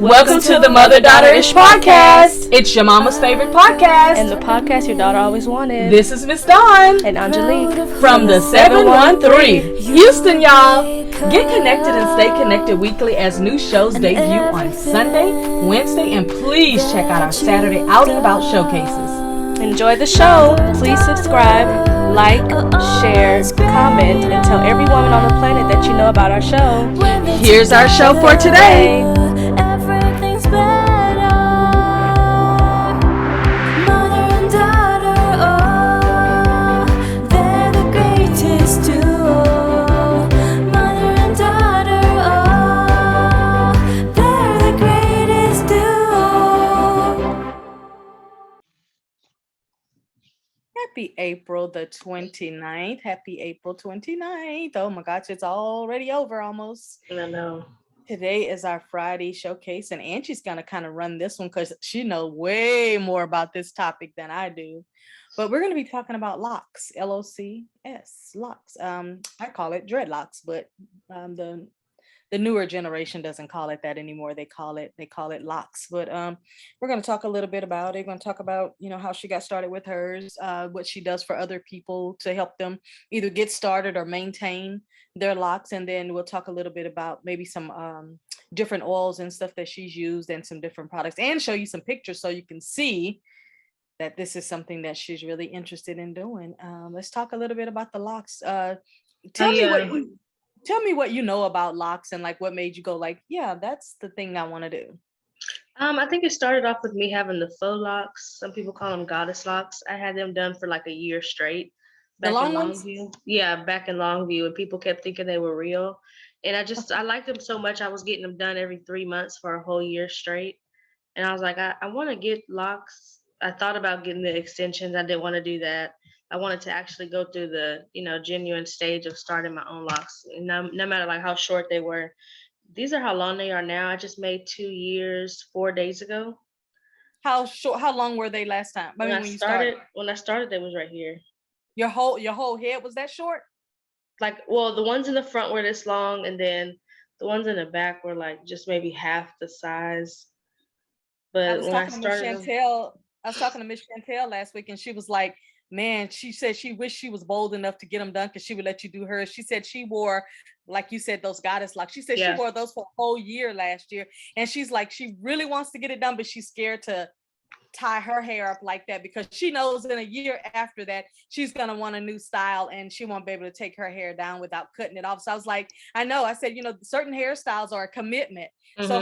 Welcome to the Mother-Daughter-ish podcast. It's your mama's favorite podcast. And the podcast your daughter always wanted. This is Miss Dawn. And Angelique. From the 713. Houston, y'all. Get connected and stay connected weekly as new shows debut on Sunday, Wednesday, and please check out our Saturday Out and About showcases. Enjoy the show. Please subscribe, like, share, comment, and tell every woman on the planet that you know about our show. Here's our show for today. Happy April the 29th. Happy April 29th. Oh my gosh, it's already over almost. I know. Today is our Friday showcase, and Angie's going to kind of run this one because she knows way more about this topic than I do. But we're going to be talking about locks, L-O-C-S, locks. I call it dreadlocks, but the newer generation doesn't call it that anymore. They call it locks. But we're going to talk a little bit about it. We're going to talk about, how she got started with hers, what she does for other people to help them either get started or maintain their locks. And then we'll talk a little bit about maybe some different oils and stuff that she's used and some different products, and show you some pictures so you can see that this is something that she's really interested in doing. Let's talk a little bit about the locks. Tell me what you know about locks and like what made you go like, yeah, that's the thing I want to do. I think it started off with me having the faux locks. Some people call them goddess locks. I had them done for like a year straight. The long ones? Yeah, back in Longview, and people kept thinking they were real. And I liked them so much, I was getting them done every 3 months for a whole year straight. And I was like, I want to get locks. I thought about getting the extensions. I didn't want to do that. I wanted to actually go through the, genuine stage of starting my own locks. No matter like how short they were. These are how long they are now. I just made 2 years, 4 days ago. How long were they last time? When I started, they was right here. Your whole head was that short? Like, well, the ones in the front were this long, and then the ones in the back were like just maybe half the size. But I was talking to Miss Chantel last week, and she was like, man, she said she wished she was bold enough to get them done because she would let you do hers. She said she wore, like you said, those goddess locks. She said she wore those for a whole year last year. And she's like, she really wants to get it done, but she's scared to tie her hair up like that because she knows in a year after that, she's going to want a new style and she won't be able to take her hair down without cutting it off. So I was like, I know. I said, certain hairstyles are a commitment. Mm-hmm. So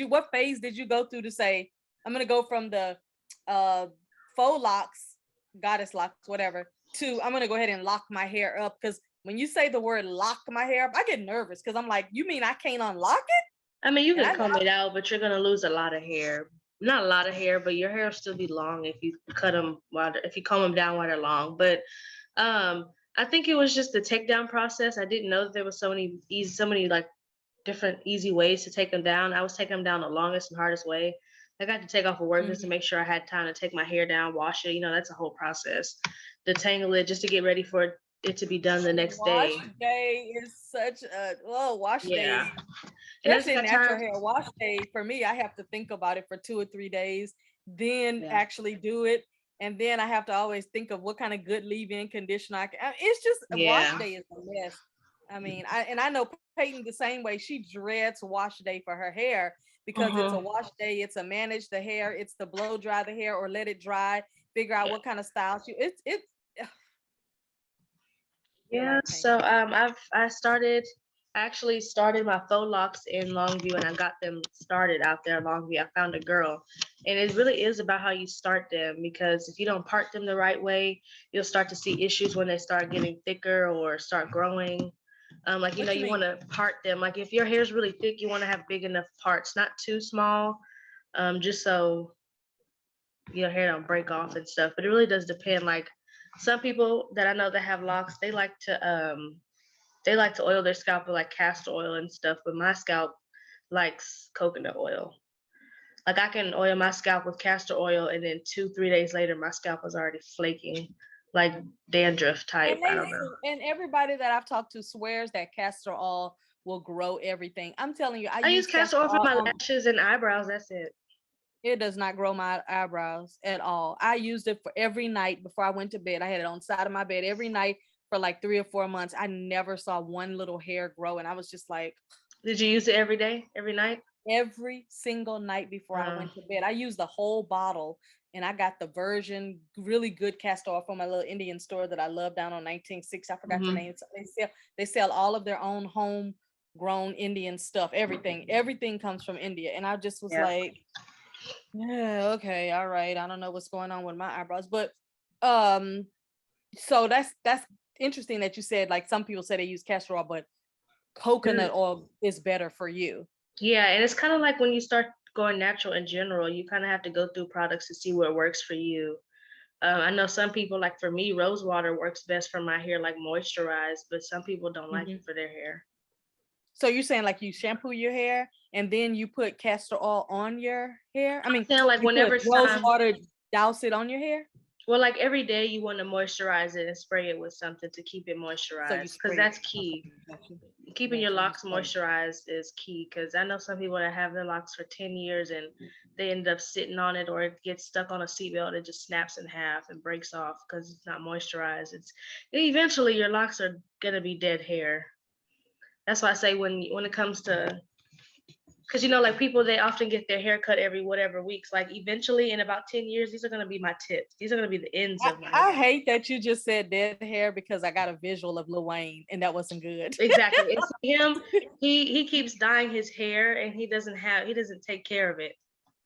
what phase did you go through to say, I'm going to go from the faux locks, goddess locks, whatever, to I'm gonna go ahead and lock my hair up? Because when you say the word lock my hair up, I get nervous because I'm like, you mean I can't unlock it? I mean, you can comb it out, but you're gonna lose a lot of hair. Not a lot of hair, but your hair will still be long if you if you comb them down while they're long. But I think it was just the takedown process. I didn't know that there was so many like different easy ways to take them down. I was taking them down the longest and hardest way. I got to take off of work just to make sure I had time to take my hair down, wash it. That's a whole process. Detangle it just to get ready for it to be done the next day. Wash day is such a wash day. Especially natural hair wash day. For me, I have to think about it for 2 or 3 days, then actually do it. And then I have to always think of what kind of good leave-in conditioner I can. It's just a wash day is a mess. I mean, I know Peyton the same way. She dreads wash day for her hair. Because it's a wash day, it's a manage the hair, it's to blow dry the hair or let it dry, figure out what kind of style So I actually started my faux locks in Longview, and I got them started out there in Longview. I found a girl, and it really is about how you start them, because if you don't part them the right way, you'll start to see issues when they start getting thicker or start growing. You want to part them. Like if your hair is really thick, you want to have big enough parts, not too small, just so your hair don't break off and stuff. But it really does depend. Like some people that I know that have locks, they like to oil their scalp with like castor oil and stuff. But my scalp likes coconut oil. Like I can oil my scalp with castor oil, and then 2-3 days later, my scalp is already flaking. Like dandruff type. I don't know. And everybody that I've talked to swears that castor oil will grow everything. I'm telling you, I use use castor castor oil for oil my on. lashes and eyebrows. That's it. It does not grow my eyebrows at all. I used it for every night before I went to bed. I had it on the side of my bed every night for like 3 or 4 months. I never saw one little hair grow. And I was just like, Did you use it every day, every night? every single night before I went to bed. I used the whole bottle, and I got the version really good castor oil from my little Indian store that I love down on 1960. I forgot the name. So they sell all of their own homegrown Indian stuff. Everything comes from India. And I just was like, yeah, okay, all right. I don't know what's going on with my eyebrows, but so that's interesting that you said, like, some people say they use castor oil, but coconut oil is better for you. Yeah, and it's kind of like when you start going natural in general, you kind of have to go through products to see what works for you. I know some people, like for me, rose water works best for my hair, like moisturized, but some people don't like it for their hair. So you're saying like you shampoo your hair and then you put castor oil on your hair? I mean, like you whenever put rose water, douse it on your hair? Well, like every day you want to moisturize it and spray it with something to keep it moisturized, because that's key. Keeping your locks moisturized is key, because I know some people that have their locks for 10 years and they end up sitting on it, or it gets stuck on a seatbelt. It just snaps in half and breaks off because it's not moisturized. Eventually your locks are gonna be dead hair. That's why I say when it comes to, because like people, they often get their hair cut every whatever weeks. Like eventually in about 10 years, these are going to be my tips. These are going to be the ends of my hair. I hate that you just said dead hair, because I got a visual of Lil Wayne and that wasn't good. Exactly. It's him. He keeps dyeing his hair and he doesn't take care of it.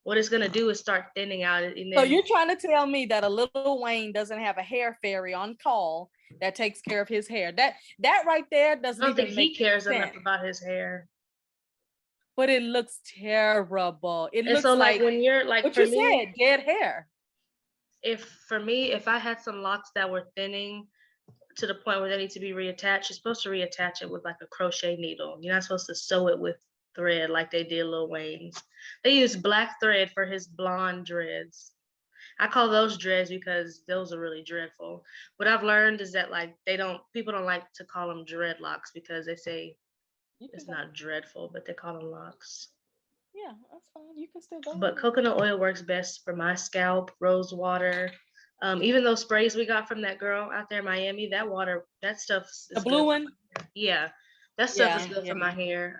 What it's going to do is start thinning out. And then, so you're trying to tell me that a Lil Wayne doesn't have a hair fairy on call that takes care of his hair? That right there doesn't even make sense. He cares enough about his hair. But it looks terrible. It looks so like when you're like, what you said, dead hair. If I had some locks that were thinning to the point where they need to be reattached, you're supposed to reattach it with like a crochet needle. You're not supposed to sew it with thread like they did Lil Wayne's. They use black thread for his blonde dreads. I call those dreads because those are really dreadful. What I've learned is that like people don't like to call them dreadlocks because they say it's not dreadful, but they call them locks. Yeah, that's fine. You can still go. But coconut oil works best for my scalp. Rose water, even those sprays we got from that girl out there in Miami, that stuff is the blue one. Yeah, that stuff is good for my hair.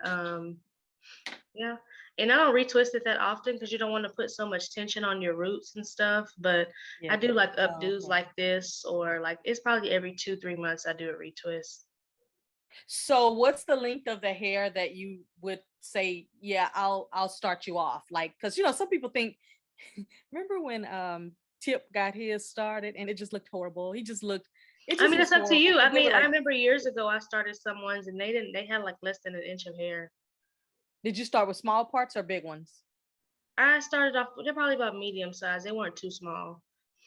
Yeah, and I don't retwist it that often because you don't want to put so much tension on your roots and stuff. But I do like updos like this, or like it's probably every 2-3 months I do a retwist. So what's the length of the hair that you would say, yeah, I'll start you off? Like, because some people think, remember when Tip got his started and it just looked horrible. It's up to you. I mean, I remember years ago I started some ones and they had like less than an inch of hair. Did you start with small parts or big ones? I started off, they're probably about medium size. They weren't too small.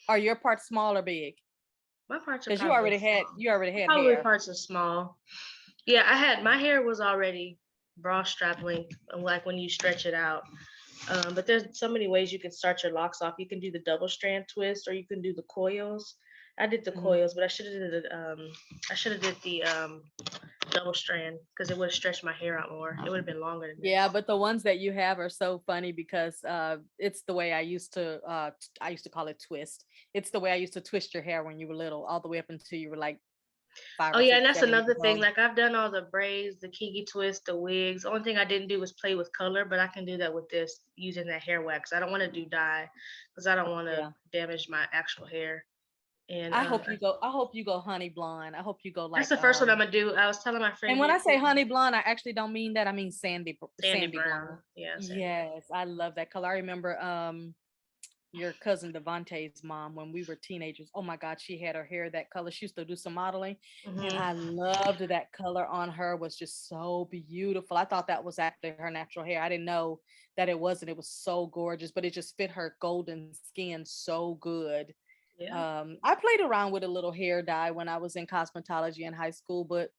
Are your parts small or big? My parts are because you already had probably hair. Parts are small. Yeah, my hair was already bra strap length, like when you stretch it out. But there's so many ways you can start your locks off. You can do the double strand twist, or you can do the coils. I did the coils, but I should have did the double strand because it would have stretched my hair out more. It would have been longer than this. But the ones that you have are so funny because it's the way I used to call it twist. It's the way I used to twist your hair when you were little, all the way up until you were like 5 Oh yeah, and that's another thing. Like I've done all the braids, the kinky twist, the wigs. The only thing I didn't do was play with color, but I can do that with this using that hair wax. I don't want to do dye because I don't want to damage my actual hair. And I hope you go honey blonde. I hope you go like that's the first one I'm gonna do. I was telling my friend. And when I say honey blonde, I actually don't mean that. I mean sandy brown. Yeah. Yes, I love that color. I remember your cousin Devontae's mom when we were teenagers. Oh my God, she had her hair that color. She used to do some modeling, and I loved that color on her. Was just so beautiful. I thought that was actually her natural hair. I didn't know that it wasn't. It was so gorgeous, but it just fit her golden skin so good. Yeah. I played around with a little hair dye when I was in cosmetology in high school, but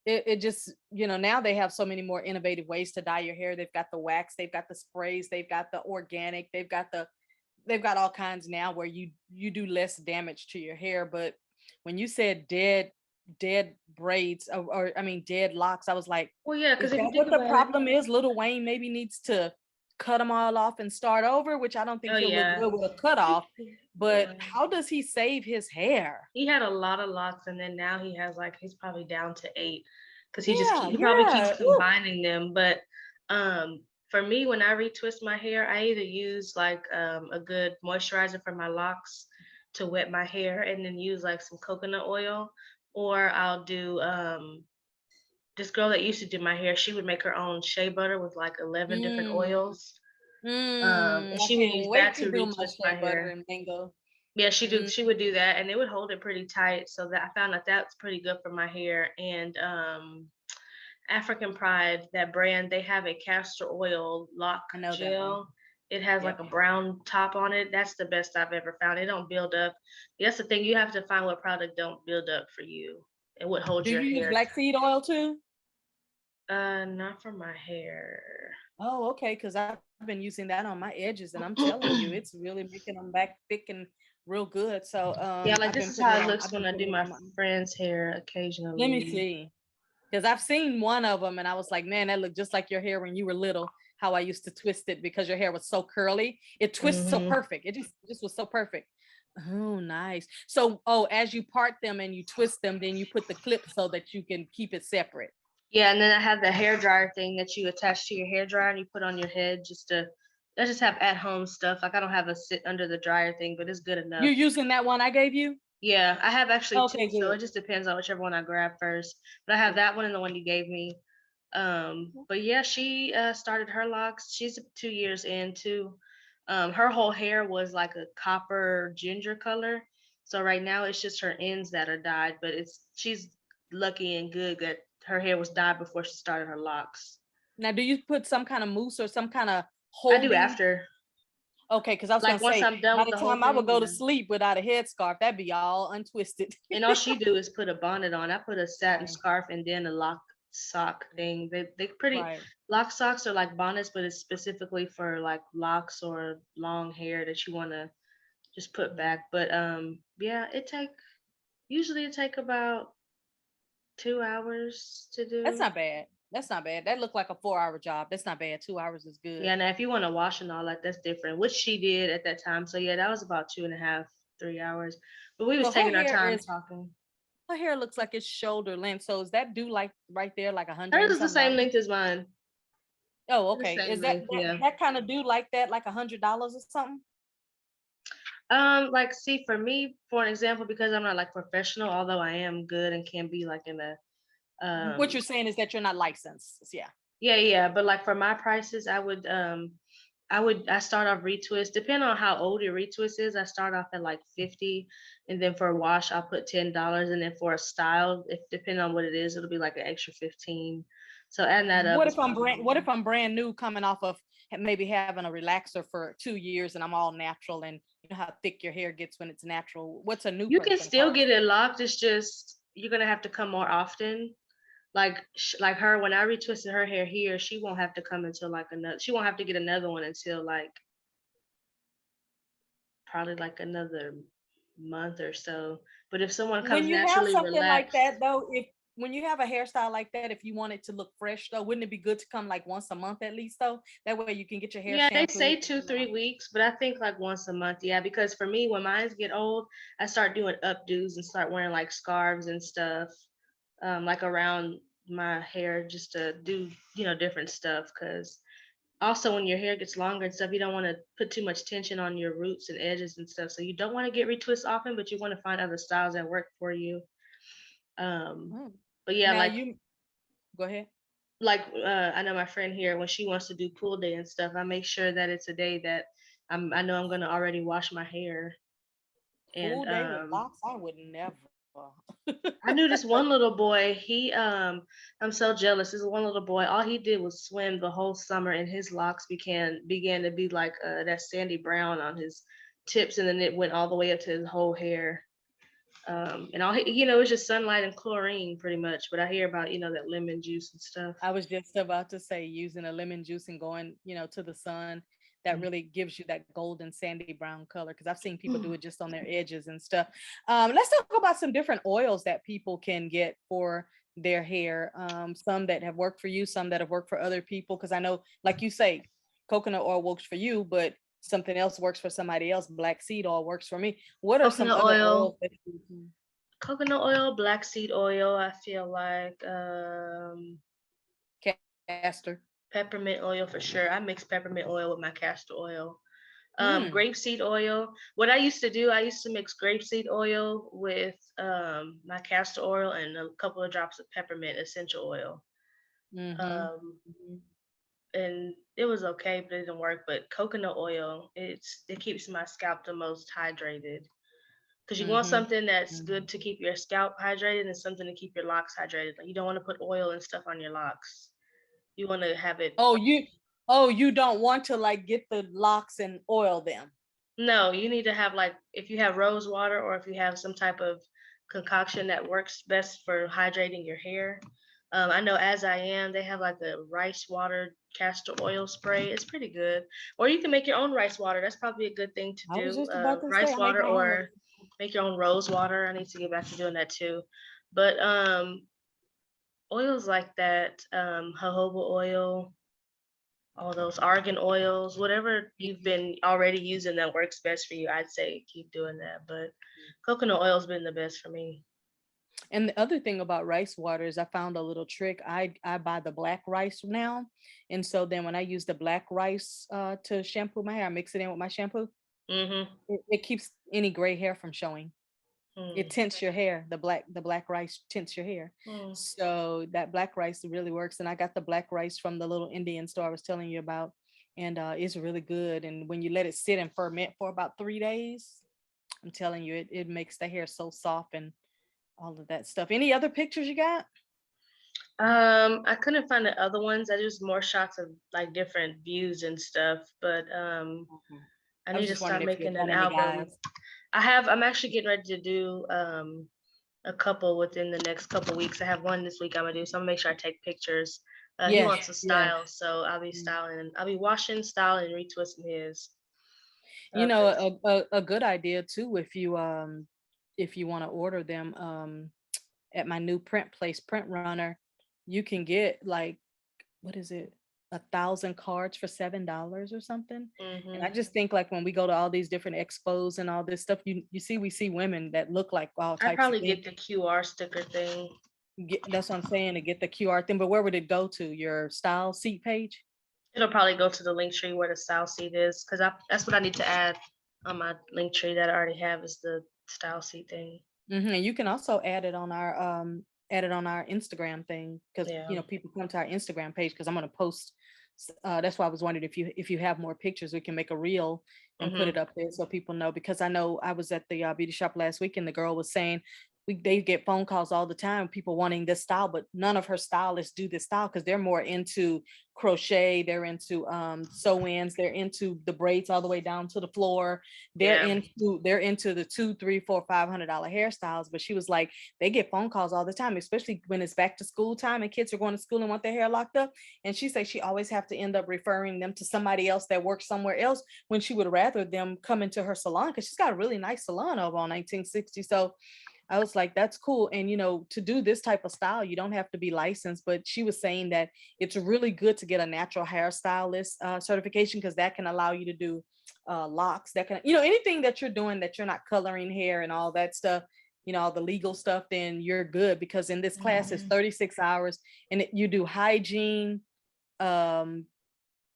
it just, now they have so many more innovative ways to dye your hair. They've got the wax, they've got the sprays, they've got the organic, they've got all kinds now where you do less damage to your hair. But when you said dead dead braids or I mean dead locks. I was like, Well, yeah, is because if you that think what the about it, problem is? Little Wayne maybe needs to cut them all off and start over, which I don't think oh he'll look yeah, good with a cut off. But yeah. how does he save his hair? He had a lot of locks, and then now he has like he's probably down to 8 because Yeah, he probably keeps yeah. Ooh. combining them. But for me, when I retwist my hair, I either use like a good moisturizer for my locks to wet my hair, and then use like some coconut oil, or I'll do this girl that used to do my hair. She would make her own shea butter with like 11 different Mm, oils, and I she would can't use wait that to to do my retwist my shea butter hair. and mango. Yeah, Mm, she would do that, and it would hold it pretty tight, so that I found that that's pretty good for my hair. And African Pride, that brand, they have a castor oil lock I know that one. gel. It has like Yep. a brown top on it. That's the best I've ever found. It don't build up. That's the thing. You have to find what product don't build up for you and what holds Do your you use hair. black seed oil too? Not for my hair. Oh, okay, because I've been using that on my edges, and I'm telling you, it's really making them back thick and real good. So Yeah, like I've this been is putting how it it on. looks I've when been I do putting it my on my. friend's hair Let me occasionally. see, because I've seen one of them, and I was like, man, that looked just like your hair when you were little. How I used to twist it because your hair was so curly. It twists so Hmm. perfect. It just was so perfect. Oh, nice. So, oh, as you part them and you twist them, then you put the clip so that you can keep it separate. Yeah, and then I have the hair dryer thing that you attach to your hair dryer and you put on your head I just have at home stuff. Like I don't have a sit under the dryer thing, but it's good enough. You're using that one I gave you? Yeah, I have actually two, Okay, so good. it just depends on whichever one I grab first. But I have that one and the one you gave me. But yeah, she started her locks. She's 2 years in too. Her whole hair was like a copper ginger color. So right now it's just her ends that are dyed, but she's lucky and good that her hair was dyed before she started her locks. Now, do you put some kind of mousse or some kind of I do holding? after. Okay, because I was Like gonna once say, I'm done by with the the whole time I would thing, go to yeah. sleep without a headscarf, that'd be all untwisted. And all she do is put a bonnet on. I put a satin Right. scarf and then a lock sock thing. They pretty Right. lock socks are like bonnets, but it's specifically for like locks or long hair that you want to just put back. But yeah, usually it take about 2 hours to That's do. not bad. That's not bad. That looked like a 4 hour job. That's not bad. 2 hours is good. Yeah, now if you want to wash and all that, that's different, which she did at that time. So yeah, that was about 2.5, 3 hours. But we was So her taking our hair time is talking. her hair looks like it's shoulder length. So is that due like right there, like $100 Hers and is the something same dollars? length as mine. Oh, The okay. same Is that length, that, yeah. that kind of due like that, like $100 or something? Like see for me, for an example, because I'm not like professional, although I am good and can be like in a What you're saying is that you're not licensed. Yeah. yeah, yeah, but like for my prices, I start off retwist, depending on how old your retwist is, I start off at like 50, and then for a wash I'll put $10, and then for a style, if depending on what it is, it'll be like an extra 15. So adding that up What is if I'm probably brand new coming off of maybe having a relaxer for 2 years and I'm all natural, and you know how thick your hair gets when it's natural. What's a new you can person still cost? get it locked. It's just you're gonna have to come more often. Like her, when I retwisted her hair here, she won't have to come until like another. She won't have to get another one until like probably like another month or so. But if someone When comes you have naturally something like relaxed, that though, if when you have a hairstyle like that, if you want it to look fresh though, wouldn't it be good to come like once a month at least though? That way you can get your hair yeah, they shampooed. say 2, 3 weeks, but I think like once a month, yeah. Because for me, when mine get old, I start doing updos and start wearing like scarves and stuff, like around my hair just to do different stuff. Because also when your hair gets longer and stuff, you don't want to put too much tension on your roots and edges and stuff. So you don't want to get retwist often, but you want to find other styles that work for you. Um, Mm. but yeah, Now you go ahead. I know my friend here when she wants to do pool day and stuff, I make sure that it's a day that I know I'm gonna already wash my hair. And Pool day with locks? I would never. I knew this one little boy. I'm so jealous. This one little boy. All he did was swim the whole summer, and his locks began to be like that sandy brown on his tips, and then it went all the way up to his whole hair. And it's just sunlight and chlorine pretty much. But I hear about that lemon juice and stuff. I was just about to say using a lemon juice and going, to the sun. that really gives you that golden sandy brown color. Because I've seen people do it just on their edges and stuff. Let's talk about some different oils that people can get for their hair. Some that have worked for you, some that have worked for other people. Because I know, like you say, coconut oil works for you, but something else works for somebody else. Black seed oil works for me. What are some other oils that you can? Coconut oil, black seed oil, I feel like Castor. peppermint oil for sure. I mix peppermint oil with my castor oil. Grapeseed oil. What I used to do, I used to mix grapeseed oil with my castor oil and a couple of drops of peppermint essential oil. And it was okay, but it didn't work. But coconut oil, it keeps my scalp the most hydrated. Because you want something that's good to keep your scalp hydrated and something to keep your locks hydrated. Like, you don't want to put oil and stuff on your locks. You want to have it. You don't want to like get the locks and oil them. No, you need to have, like, if you have rose water or if you have some type of concoction that works best for hydrating your hair. I know As I Am, they have like a rice water castor oil spray. It's pretty good. Or you can make your own rice water. That's probably a good thing to do. I was just about to rice say, water or make your own rose water. I need to get back to doing that too. But oils like that, jojoba oil, all those argan oils, whatever you've been already using that works best for you, I'd say keep doing that. But coconut oil's been the best for me. And the other thing about rice water is I found a little trick. I buy the black rice now. And so then when I use the black rice to shampoo my hair, I mix it in with my shampoo. It keeps any gray hair from showing. It tints your hair. The black rice tints your hair. So that black rice really works. And I got the black rice from the little Indian store I was telling you about. And it's really good. And when you let it sit and ferment for about 3 days, I'm telling you, it makes the hair so soft and all of that stuff. Any other pictures you got? I couldn't find the other ones. I just more shots of like different views and stuff. But I need to start making an album. I'm actually getting ready to do a couple within the next couple weeks. I have one this week I'm gonna do, so I'm gonna make sure I take pictures. He wants to style, so I'll be styling. I'll be washing, styling, and retwisting his. You know, a good idea too, if you want to order them at my new print place, Print Runner, you can get like, what is it, 1,000 cards for $7 or something. And I just think like when we go to all these different expos and all this stuff, we see women that look like all types. I probably get the QR sticker thing. That's what I'm saying, to get the QR thing. But where would it go to? Your style seat page? It'll probably go to the link tree where the style seat is, because that's what I need to add on my link tree that I already have, is the style seat thing. And you can also add it on our Instagram thing, because you know, people come to our Instagram page, because I'm going to post. That's why I was wondering if you have more pictures, we can make a reel and put it up there so people know. Because I know I was at the beauty shop last week and the girl was saying they get phone calls all the time, people wanting this style, but none of her stylists do this style because they're more into crochet, they're into sew-ins, they're into the braids all the way down to the floor, they're into the $200, $300, $400, $500 hairstyles. But she was like, they get phone calls all the time, especially when it's back to school time and kids are going to school and want their hair locked up. And she said she always have to end up referring them to somebody else that works somewhere else, when she would rather them come into her salon, because she's got a really nice salon over on 1960. So I was like, that's cool. And, you know, to do this type of style, you don't have to be licensed, but she was saying that it's really good to get a natural hairstylist certification, because that can allow you to do locks, that can, you know, anything that you're doing that you're not coloring hair and all that stuff, you know, all the legal stuff, then you're good. Because in this class it's 36 hours and you do hygiene.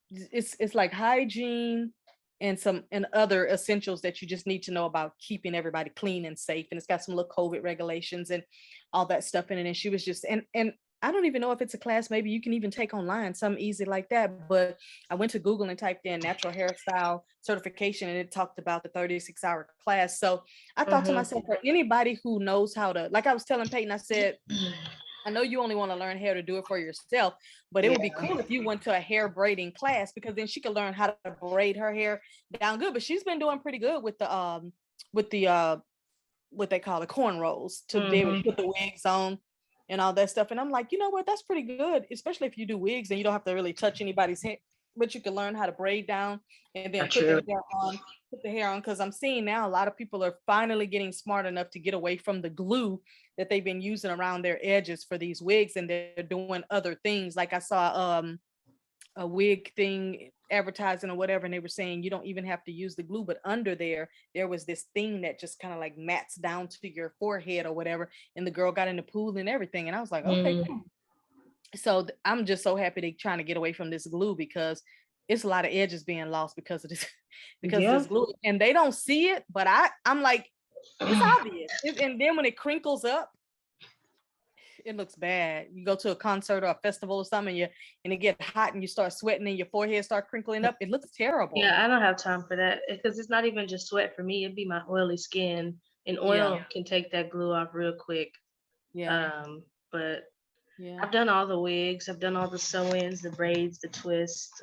It's like hygiene and other essentials that you just need to know about keeping everybody clean and safe. And it's got some little COVID regulations and all that stuff in it. And she was just, and I don't even know if it's a class, maybe you can even take online, something easy like that. But I went to Google and typed in natural hairstyle certification, and it talked about the 36-hour class. So I thought to myself, for anybody who knows how to, like I was telling Peyton, I said, I know you only want to learn hair to do it for yourself, but it would be cool if you went to a hair braiding class, because then she could learn how to braid her hair down good. But she's been doing pretty good with the what they call the cornrows, to be able to put the wigs on and all that stuff. And I'm like, you know what, that's pretty good, especially if you do wigs and you don't have to really touch anybody's hair. but you can learn how to braid down and then put the hair on. Because I'm seeing now a lot of people are finally getting smart enough to get away from the glue that they've been using around their edges for these wigs, and they're doing other things. Like I saw a wig thing advertising or whatever, and they were saying you don't even have to use the glue, but under there was this thing that just kind of like mats down to your forehead or whatever, and the girl got in the pool and everything, and I was like, okay, cool. So I'm just so happy they're trying to get away from this glue, because it's a lot of edges being lost because of this of this glue, and they don't see it, but I'm like, it's obvious. And then when it crinkles up, it looks bad. You go to a concert or a festival or something, and it get hot and you start sweating and your forehead start crinkling up. It looks terrible. Yeah, I don't have time for that, because it's not even just sweat for me. It'd be my oily skin, and oil can take that glue off real quick. But I've done all the wigs. I've done all the sew-ins, the braids, the twists.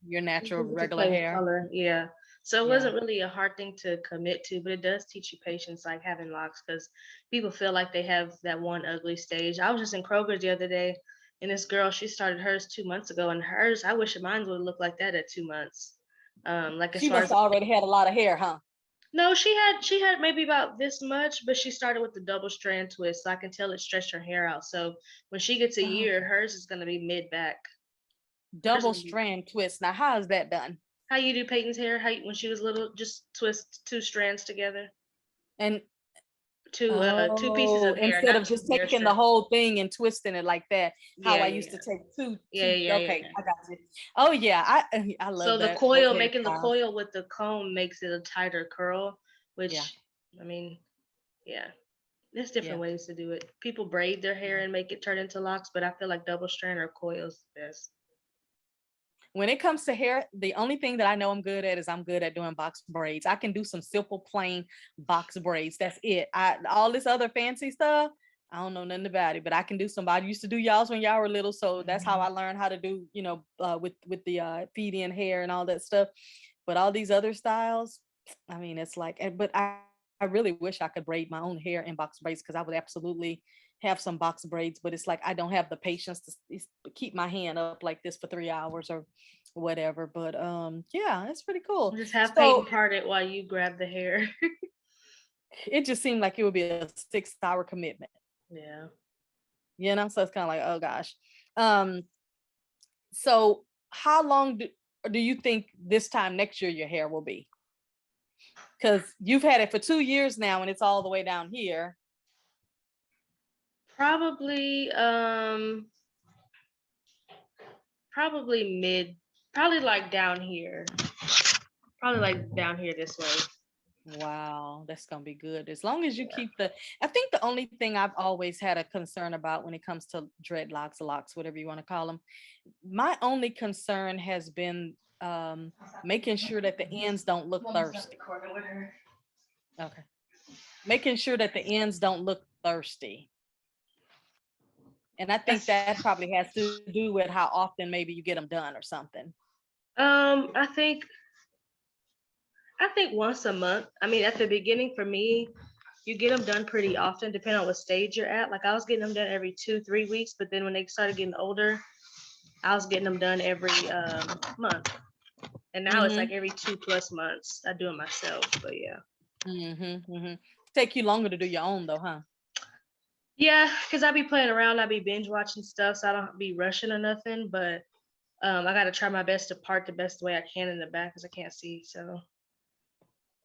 Your natural regular hair. Color. Yeah. So it wasn't really a hard thing to commit to, but it does teach you patience, like having locks, because people feel like they have that one ugly stage. I was just in Kroger the other day, and this girl, she started hers 2 months ago, and hers, I wish mine would look like that at 2 months. Like as she far must have already had a lot of hair, huh? No, she had maybe about this much, but she started with the double strand twist, so I can tell it stretched her hair out. So when she gets a year, hers is gonna be mid back. Double strand twist. Now, how is that done? How you do Peyton's hair? When she was little, just twist 2 strands together, and two pieces of hair instead of just taking the whole thing and twisting it like that. How I used to take two. Okay, I got you. Oh yeah, I love so that. So the coil, making the coil with the comb makes it a tighter curl, which I mean, there's different ways to do it. People braid their hair and make it turn into locks, but I feel like double strand or coil is the best. When it comes to hair, the only thing that I know I'm good at is I'm good at doing box braids. I can do some simple plain box braids. That's it. All this other fancy stuff, I don't know nothing about it, but I can do some. I used to do y'all's when y'all were little, so that's how I learned how to do, with the feed-in hair and all that stuff. But all these other styles, I mean, it's like, but I really wish I could braid my own hair in box braids, because I would absolutely have some box braids, but it's like I don't have the patience to keep my hand up like this for 3 hours or whatever. But it's pretty cool. Just have Peyton part it while you grab the hair. It just seemed like it would be a 6-hour commitment. So it's kind of like, oh gosh. So how long do you think this time next year your hair will be? Because you've had it for 2 years now and it's all the way down here. Probably like down here. Probably like down here this way. Wow, that's gonna be good. As long as you keep I think the only thing I've always had a concern about when it comes to dreadlocks, locks, whatever you want to call them, my only concern has been making sure that the ends don't look thirsty. Okay. Making sure that the ends don't look thirsty. And I think that probably has to do with how often maybe you get them done or something. I think once a month. I mean, at the beginning for me, you get them done pretty often, depending on what stage you're at. Like I was getting them done every 2-3 weeks, but then when they started getting older, I was getting them done every month. And now it's like every 2+ months. I do it myself, but yeah. Take you longer to do your own though, huh? Yeah, because I be playing around, I be binge watching stuff, so I don't be rushing or nothing. But I gotta try my best to part the best way I can in the back, because I can't see. So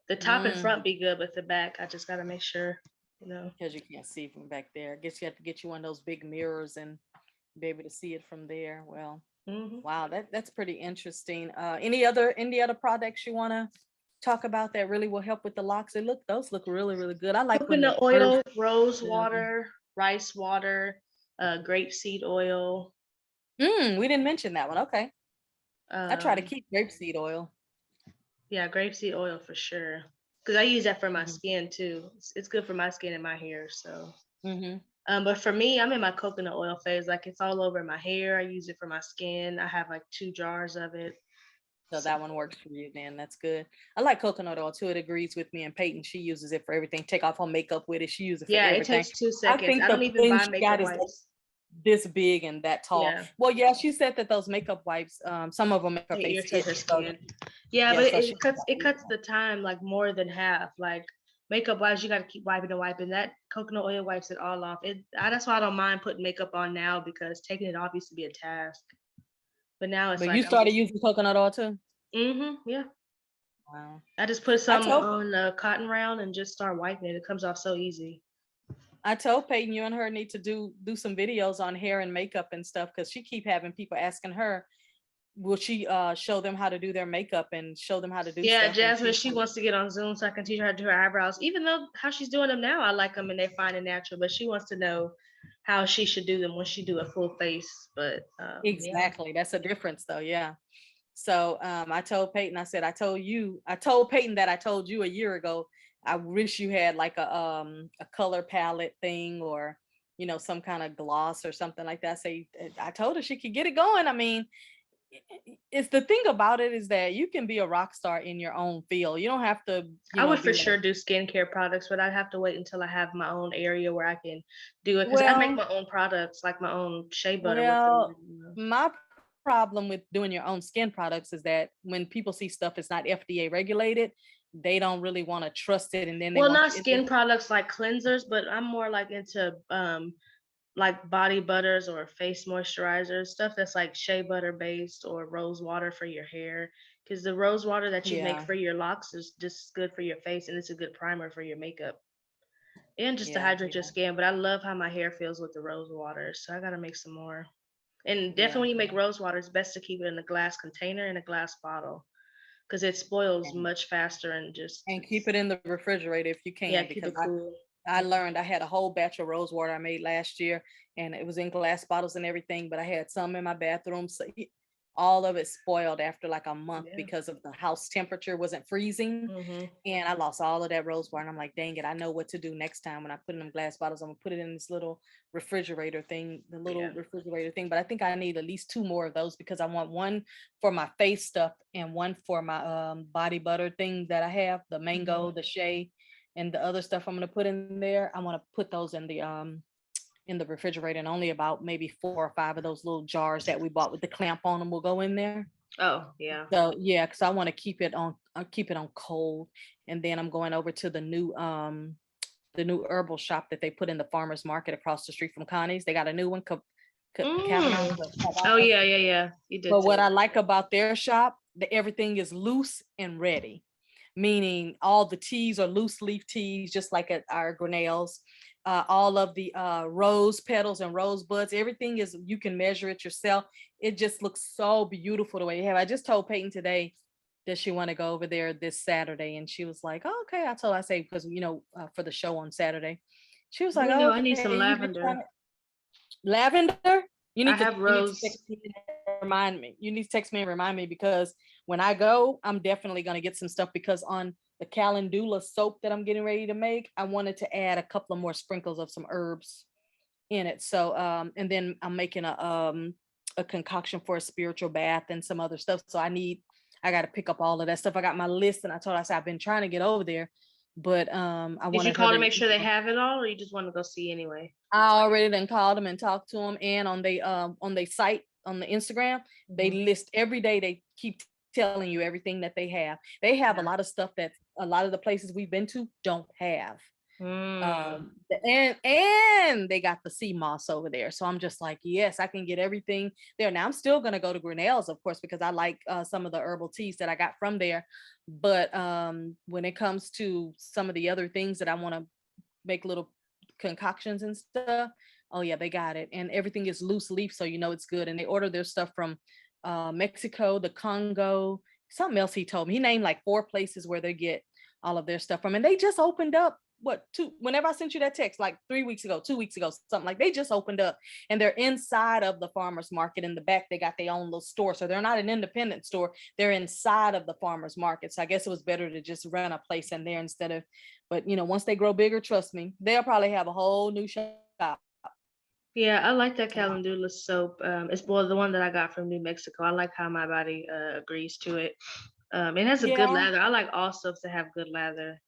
the top and front be good, but the back, I just gotta make sure, because you can't see from back there. I guess you have to get you one of those big mirrors and be able to see it from there. Well, wow, that's pretty interesting. Any other products you want to talk about that really will help with the locks? Those look really, really good. I like coconut oil, rose water, rice water, grapeseed oil. We didn't mention that one. Okay. I try to keep grapeseed oil. Yeah, grapeseed oil for sure, because I use that for my skin too. It's good for my skin and my hair. So but for me, I'm in my coconut oil phase. Like it's all over my hair. I use it for my skin. I have like 2 jars of it. So that one works for you then. That's good. I like coconut oil too. It agrees with me. And Peyton, she uses it for everything. Take off her makeup with it. She uses it for everything. It takes 2 seconds. I don't even buy makeup wipes. this big and that tall. Yeah. Well, yeah, she said that those makeup wipes, some of them make her They face irritate her itchy. skin. Yeah, Yeah, but so it cuts the time like more than half. Like makeup wipes, you got to keep wiping and wiping. That coconut oil wipes it all off. That's why I don't mind putting makeup on now, because taking it off used to be a task. But now it's But like you started using coconut oil too? yeah. Wow. I just put some on the cotton round and just start wiping it. It comes off so easy. I told Peyton you and her need to do some videos on hair and makeup and stuff, because she keep having people asking her, will she show them how to do their makeup and show them how to do stuff. Jasmine, she wants to get on Zoom so I can teach her how to do her eyebrows. Even though how she's doing them now, I like them and they're fine and natural, but she wants to know how she should do them when she do a full face. But exactly, that's a difference though. Yeah. So I told Peyton, I said, I told Peyton that I told you a year ago, I wish you had like a color palette thing, or some kind of gloss or something like that. I told her she could get it going. I mean, it's the thing about it is that you can be a rock star in your own field. You don't have to. I would for sure do skincare products, but I'd have to wait until I have my own area where I can do it, because I make my own products, like my own shea butter. Well, my problem with doing your own skin products is that when people see stuff is not FDA regulated, they don't really want to trust it, and then not skin products like cleansers, but I'm more like into like body butters or face moisturizers, stuff that's like shea butter based, or rose water for your hair, because the rose water that you make for your locks is just good for your face, and it's a good primer for your makeup and just to hydrate your skin. But I love how my hair feels with the rose water, so I gotta make some more. And definitely when you make rose water, it's best to keep it in a glass container, in a glass bottle, because it spoils much faster. And keep it in the refrigerator if you can. Yeah, keep it cool. I learned, I had a whole batch of rose water I made last year, and it was in glass bottles and everything, but I had some in my bathroom. So all of it spoiled after like a month because of the house temperature wasn't freezing. And I lost all of that rose water. And I'm like, dang it, I know what to do next time when I put in them glass bottles. I'm gonna put it in this little refrigerator thing, refrigerator thing. But I think I need at least 2 more of those, because I want one for my face stuff and one for my body butter thing that I have, the mango, the shea, and the other stuff I'm going to put in there. I want to put those in the refrigerator, and only about maybe 4 or 5 of those little jars that we bought with the clamp on them will go in there. Oh yeah. So yeah, because I want to keep it on cold. And then I'm going over to the new herbal shop that they put in the farmers market across the street from Connie's. They got a new one. Oh yeah. You did. But what I like about their shop, everything is loose and ready. Meaning all the teas are loose leaf teas, just like at our Grinnell's. All of the rose petals and rose buds, everything is, you can measure it yourself. It just looks so beautiful the way you have. I just told Peyton today that she want to go over there this Saturday, and she was like, oh, okay. I say, because for the show on Saturday, she was like, oh, I need some lavender. Lavender? You need have rose. Remind me. You need to text me and remind me, because when I go, I'm definitely going to get some stuff, because on the Calendula soap that I'm getting ready to make, I wanted to add a couple of more sprinkles of some herbs in it. So, and then I'm making a concoction for a spiritual bath and some other stuff. So I got to pick up all of that stuff. I got my list, and I said, I've been trying to get over there, but I want. Did you call to make sure they have it all, or you just want to go see anyway? I already done called them and talked to them, and on their site, on the Instagram, they list every day. They keep telling you everything that they have. They have a lot of stuff that a lot of the places we've been to don't have. And they got the sea moss over there. So I'm just like, yes, I can get everything there. Now I'm still going to go to Grinnell's, of course, because I like some of the herbal teas that I got from there. But when it comes to some of the other things that I want to make little concoctions and stuff, oh yeah, they got it. And everything is loose leaf, so it's good. And they order their stuff from Mexico, the Congo, something else he told me. He named like 4 places where they get all of their stuff from. And they just opened up, whenever I sent you that text, like 2 weeks ago, something like, they just opened up, and they're inside of the farmer's market. In the back, they got their own little store. So they're not an independent store. They're inside of the farmer's market. So I guess it was better to just run a place in there instead of, but once they grow bigger, trust me, they'll probably have a whole new shop. Yeah, I like that Calendula soap. It's the one that I got from New Mexico. I like how my body agrees to it. It has a good lather. I like all soaps that have good lather.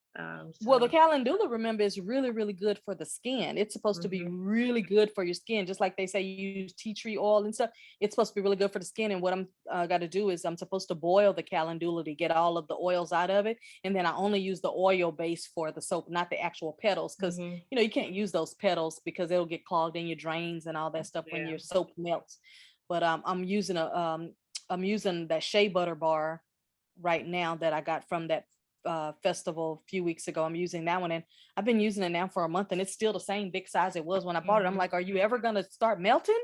Well, the calendula, remember, is really, really good for the skin. It's supposed to be really good for your skin. Just like they say you use tea tree oil and stuff. It's supposed to be really good for the skin. And what I'm got to do is I'm supposed to boil the calendula to get all of the oils out of it. And then I only use the oil base for the soap, not the actual petals. Because, you know, you can't use those petals because it'll get clogged in your drains and all that stuff when your soap melts. But I'm using that Shea Butter Bar right now that I got from that festival a few weeks ago. I'm using that one, and I've been using it now for a month, and it's still the same big size it was when I bought it. I'm like, are you ever gonna start melting?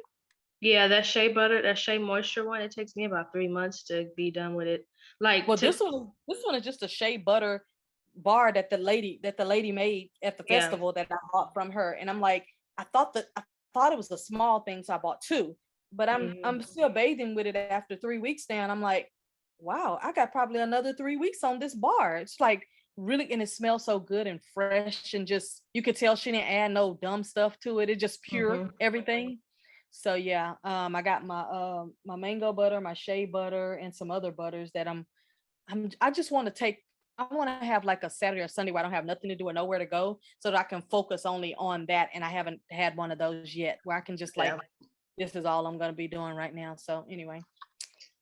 Yeah, that Shea Butter, that Shea Moisture one, it takes me about 3 months to be done with it. Like, well, this one is just a Shea Butter Bar that the lady made at the festival that I bought from her, and I'm like, I thought it was a small thing, so I bought two, but I'm still bathing with it after 3 weeks now, and I'm like, wow, I got probably another 3 weeks on this bar. It's like really, and it smells so good and fresh, and just, you could tell she didn't add no dumb stuff to it. It's just pure everything. So yeah, I got my mango butter, my shea butter, and some other butters that I just want to take. I want to have like a Saturday or Sunday where I don't have nothing to do or nowhere to go, so that I can focus only on that. And I haven't had one of those yet where I can just like, this is all I'm going to be doing right now. So anyway.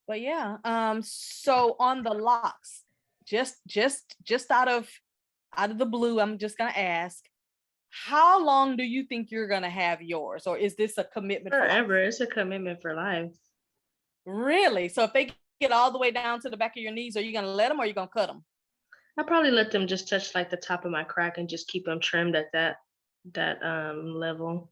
But yeah, so on the locks, just out of the blue, I'm just gonna ask, how long do you think you're gonna have yours, or is this a commitment forever? It's a commitment for life. Really? So if they get all the way down to the back of your knees, are you gonna let them, or are you gonna cut them? I probably let them just touch like the top of my crack and just keep them trimmed at that level.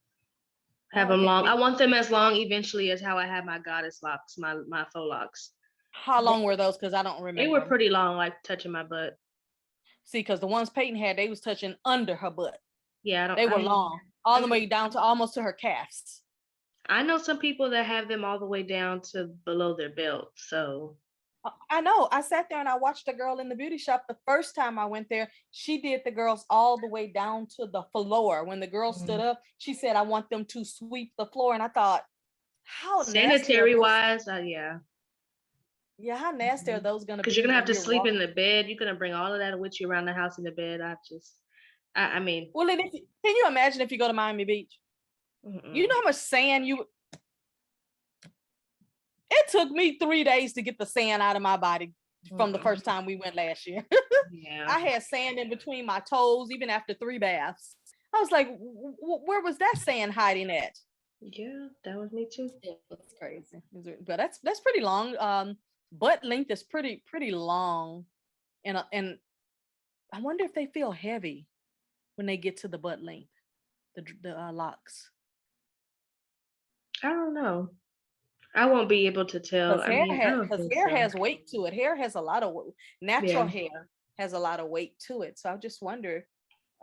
Have them long. I want them as long eventually as how I had my goddess locks, my faux locks. How long were those? Because I don't remember. They were pretty long, like touching my butt. See, because the ones Peyton had, they was touching under her butt. Yeah, they were long, all the way down to almost to her calves. I know some people that have them all the way down to below their belt. So I know. I sat there and I watched a girl in the beauty shop the first time I went there. She did the girls all the way down to the floor. When the girl stood up, she said, I want them to sweep the floor. And I thought, how sanitary wise, yeah, how nasty are those gonna be? Because you're gonna have to sleep in the bed. You're gonna bring all of that with you around the house in the bed. I mean, well, can you imagine if you go to Miami Beach? You know how much sand it took me 3 days to get the sand out of my body from the first time we went last year. I had sand in between my toes, even after 3 baths. I was like, where was that sand hiding at? Yeah, that was me too. That's crazy. But that's pretty long. Butt length is pretty long. And I wonder if they feel heavy when they get to the butt length, the locks. I don't know. I won't be able to tell. Because hair has weight to it. Hair has a lot of natural hair has a lot of weight to it. So I just wonder,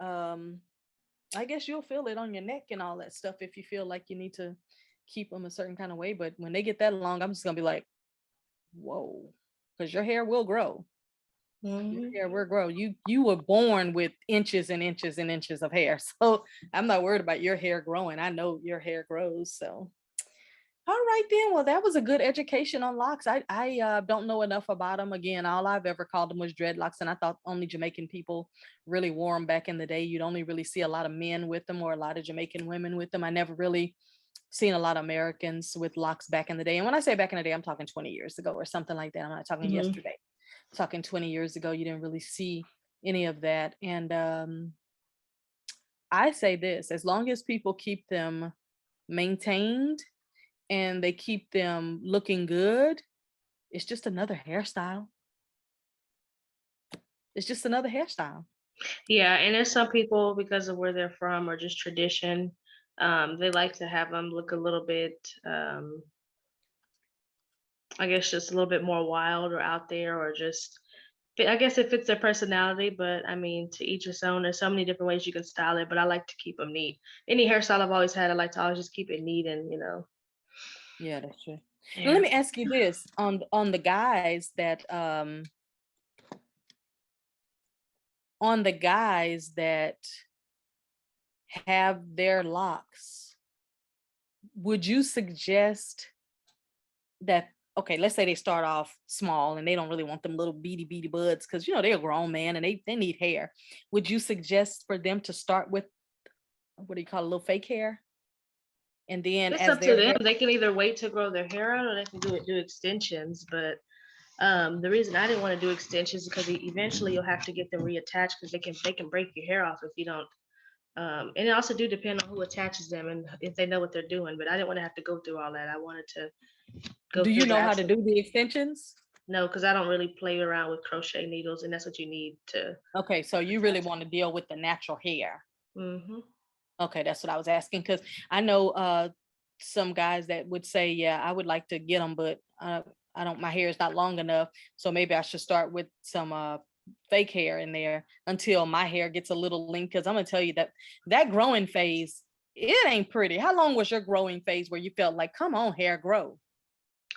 I guess you'll feel it on your neck and all that stuff if you feel like you need to keep them a certain kind of way. But when they get that long, I'm just gonna be like, whoa, because your hair will grow. Your hair will grow. You were born with inches and inches and inches of hair. So I'm not worried about your hair growing. I know your hair grows. So all right then. Well, that was a good education on locks. I don't know enough about them. Again, all I've ever called them was dreadlocks, and I thought only Jamaican people really wore them back in the day. You'd only really see a lot of men with them, or a lot of Jamaican women with them. I never really seen a lot of Americans with locks back in the day. And when I say back in the day, I'm talking 20 years ago or something like that. I'm not talking yesterday. I'm talking 20 years ago. You didn't really see any of that. And I say this: as long as people keep them maintained and they keep them looking good, it's just another hairstyle. It's just another hairstyle. Yeah, and there's some people, because of where they're from or just tradition, they like to have them look a little bit, I guess, just a little bit more wild or out there, or just, I guess it fits their personality. But I mean, to each his own. There's so many different ways you can style it, but I like to keep them neat. Any hairstyle I've always had, I like to always just keep it neat and, Yeah, that's true. Yeah. Now, let me ask you this on the guys that have their locks, would you suggest that okay, let's say they start off small and they don't really want them little beady buds because they're a grown man and they need hair. Would you suggest for them to start with what do you call it, a little fake hair? And then It's as up to their them. hair, They can either wait to grow their hair out or they can do extensions. But the reason I didn't want to do extensions is because eventually you'll have to get them reattached because they can break your hair off if you don't. And it also do depend on who attaches them and if they know what they're doing. But I didn't want to have to go through all that. I wanted to go do through you it know how to actually. do the extensions? No, because I don't really play around with crochet needles, and that's what you need to. Okay, so you really want to deal with the natural hair. Mm-hmm. Okay, that's what I was asking because I know some guys that would say, yeah, I would like to get them, but I don't, my hair is not long enough. So maybe I should start with some fake hair in there until my hair gets a little length. Because I'm gonna tell you that growing phase, it ain't pretty. How long was your growing phase where you felt like, come on, hair, grow?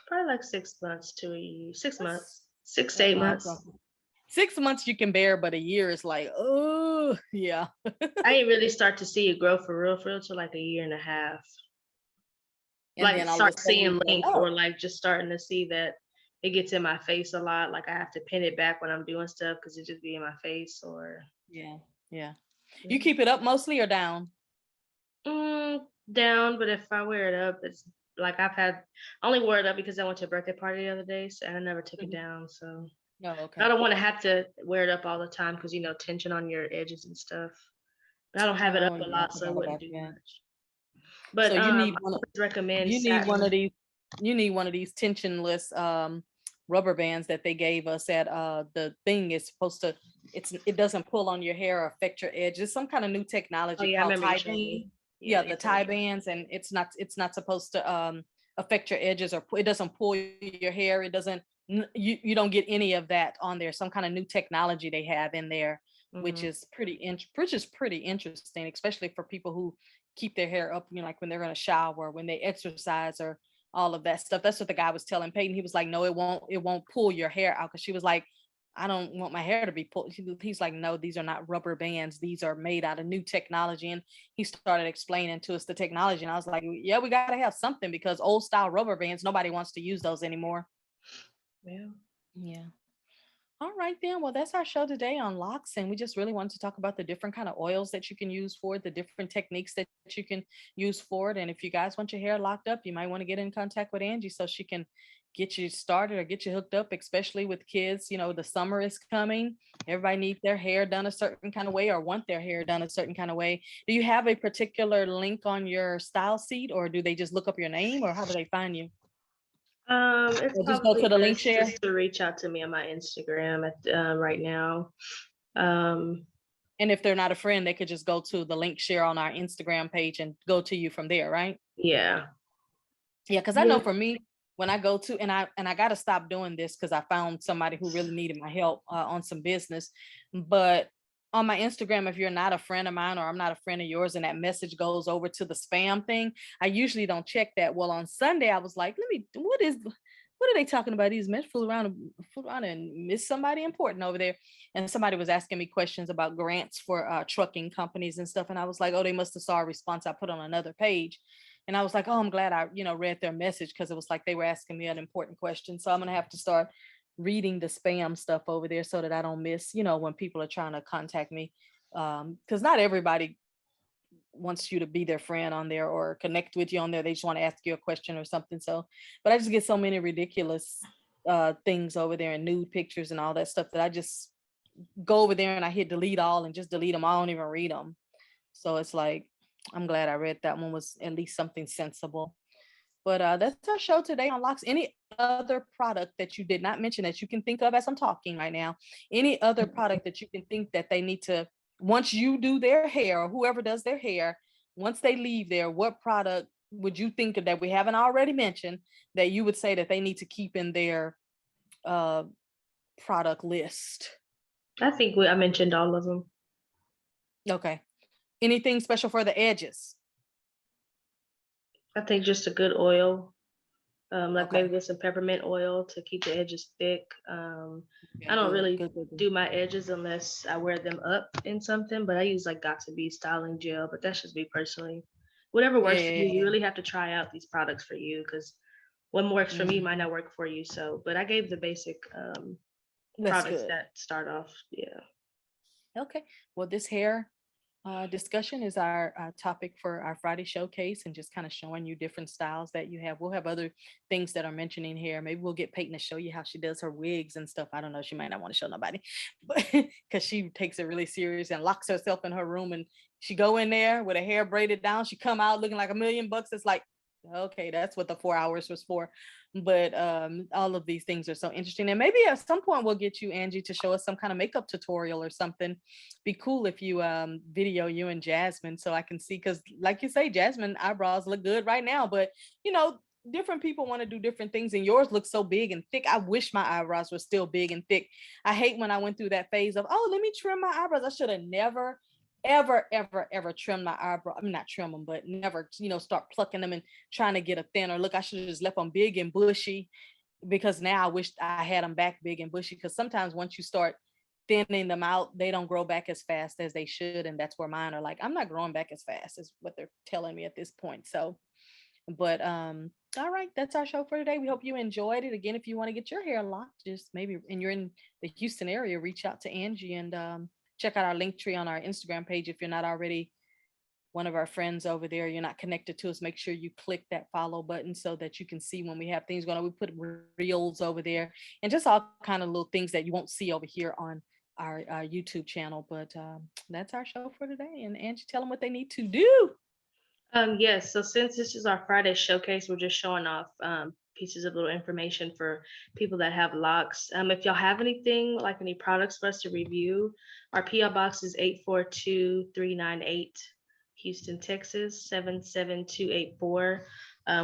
Probably like 6 months to a year. 6 months, That's, 6 to 8 months. 6 months you can bear, but a year is like, oh yeah. I didn't really start to see it grow for real till like a year and a half. And Like then all of a start sudden you seeing feel like, length oh or like just starting to see that it gets in my face a lot. Like I have to pin it back when I'm doing stuff because it just be in my face or yeah, yeah. You yeah. keep it up mostly or down? Down, but if I wear it up, it's like I only wore it up because I went to a birthday party the other day, so I never took it Mhm. down. So Oh, I okay. don't want to have to wear it up all the time because tension on your edges and stuff. But I don't have it up Oh, a yeah, I lot, so it forgot wouldn't about do that. much. So But I always recommend you need one satin. of these, you need one of these tensionless rubber bands that they gave us at the thing is supposed to, it doesn't pull on your hair or affect your edge. It's some kind of new Oh technology yeah, I called remember you tie showing band. me. Yeah, Yeah, you the told tie bands, and it's not supposed to affect your edges or it doesn't pull your hair. It doesn't you don't get any of that on there. Some kind of new technology they have in there, which me. is pretty interesting, especially for people who keep their hair up, like when they're going to shower, when they exercise, or all of that stuff. That's what the guy was telling Peyton. He was like, no, it won't pull your hair out. Cause she was like, I don't want my hair to be pulled. He's like, no, these are not rubber bands. These are made out of new technology. And he started explaining to us the technology. And I was like, yeah, we got to have something because old style rubber bands, nobody wants to use those anymore. Yeah. Yeah. All right then. Well, that's our show today on locks, and we just really wanted to talk about the different kind of oils that you can use for it, the different techniques that you can use for it. And if you guys want your hair locked up, you might want to get in contact with Angie so she can get you started or get you hooked up, especially with kids. The summer is coming. Everybody needs their hair done a certain kind of way or want their hair done a certain kind of way. Do you have a particular link on your style sheet, or do they just look up your name, or how do they find you? It's Or just go probably to the link best share? just to reach out to me on my Instagram at right now. Um, And if they're not a friend, they could just go to the link share on our Instagram page and go to you from there, right? yeah. Yeah, because I know Yeah. for me, when I go to and I got to stop doing this because I found somebody who really needed my help on some business. But on my Instagram, if you're not a friend of mine or I'm not a friend of yours, and that message goes over to the spam thing, I usually don't check that. Well, on Sunday, I was like, what are they talking about? These men flew around and missed somebody important over there. And somebody was asking me questions about grants for trucking companies and stuff. And I was like, oh, they must have saw a response I put on another page. And I was like, oh, I'm glad I, read their message because it was like they were asking me an important question. So I'm going to have to start reading the spam stuff over there so that I don't miss, when people are trying to contact me. Because not everybody wants you to be their friend on there or connect with you on there. They just want to ask you a question or something. So, but I just get so many ridiculous things over there and nude pictures and all that stuff that I just go over there and I hit delete all and just delete them. I don't even read them. So it's like, I'm glad I read that one was at least something sensible. But that's our show today on locks. Any other product that you did not mention that you can think of as I'm talking right now? Any other product that you can think that they need to, once you do their hair or whoever does their hair, once they leave there, what product would you think of that we haven't already mentioned that you would say that they need to keep in their uh, product list? I think I mentioned all of them. Okay. Anything special for the edges? I think just a good oil, like maybe Okay. with some peppermint oil to keep the edges thick. Okay, I don't good, really good, good, good. do my edges unless I wear them up in something, but I use like got to be styling gel, but that's just me personally. Whatever Yeah, works for yeah, you, you yeah. really have to try out these products for you because what works for me might not work for you. So, but I gave the basic products that start off. Yeah. Okay. Well, this hair discussion is our topic for our Friday showcase, and just kind of showing you different styles that you have. We'll have other things that are mentioning here. Maybe we'll get Peyton to show you how she does her wigs and stuff. I don't know. She might not want to show nobody, but because she takes it really serious and locks herself in her room, and she go in there with her hair braided down. She come out looking like $1,000,000. It's like, okay, that's what the 4 hours was for. But all of these things are so interesting, and maybe at some point we'll get you, Angie, to show us some kind of makeup tutorial or something. Be cool if you video you and Jasmine so I can see, because like you say, Jasmine eyebrows look good right now, but you know, different people want to do different things, and yours look so big and thick. I wish my eyebrows were still big and thick. I hate when I went through that phase of, oh, let me trim my eyebrows. I should have never ever trim my eyebrow. I mean, not trim them, but never, you know, start plucking them and trying to get a thinner look. I should have just left them big and bushy, because now I wish I had them back big and bushy, because sometimes once you start thinning them out, they don't grow back as fast as they should. And that's where mine are like, I'm not growing back as fast, is what they're telling me at this point. So, but all right, that's our show for today. We hope you enjoyed it. Again, if you want to get your hair locked, just maybe, and you're in the Houston area, reach out to Angie, and check out our link tree on our Instagram page. If you're not already one of our friends over there, you're not connected to us, make sure you click that follow button so that you can see when we have things going on. We put reels over there and just all kind of little things that you won't see over here on our YouTube channel. But that's our show for today. And Angie, tell them what they need to do. Yes. So since this is our Friday showcase, we're just showing off pieces of little information for people that have locks. If y'all have anything, like any products for us to review, our PO box is 842-398 Houston, Texas 77284.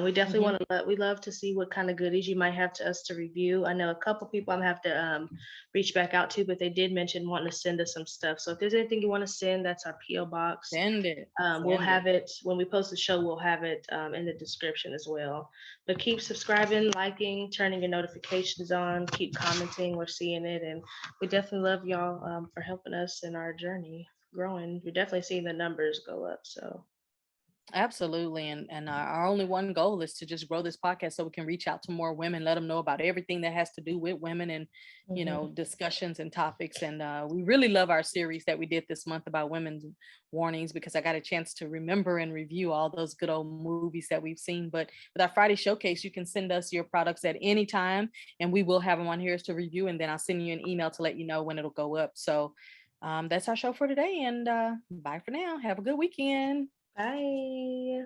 We definitely we love to see what kind of goodies you might have to us to review. I know a couple people I'm gonna have to reach back out to, but they did mention wanting to send us some stuff. So if there's anything you want to send, that's our PO box. Send it. We'll have it when we post the show. We'll have it in the description as well. But keep subscribing, liking, turning your notifications on, keep commenting. We're seeing it, and we definitely love y'all for helping us in our journey growing. We're definitely seeing the numbers go up. So absolutely. And our only one goal is to just grow this podcast so we can reach out to more women, let them know about everything that has to do with women, and you know, discussions and topics. And we really love our series that we did this month about women's warnings, because I got a chance to remember and review all those good old movies that we've seen. But with our Friday showcase, you can send us your products at any time, and we will have them on here to review, and then I'll send you an email to let you know when it'll go up. So that's our show for today, and bye for now. Have a good weekend. bye.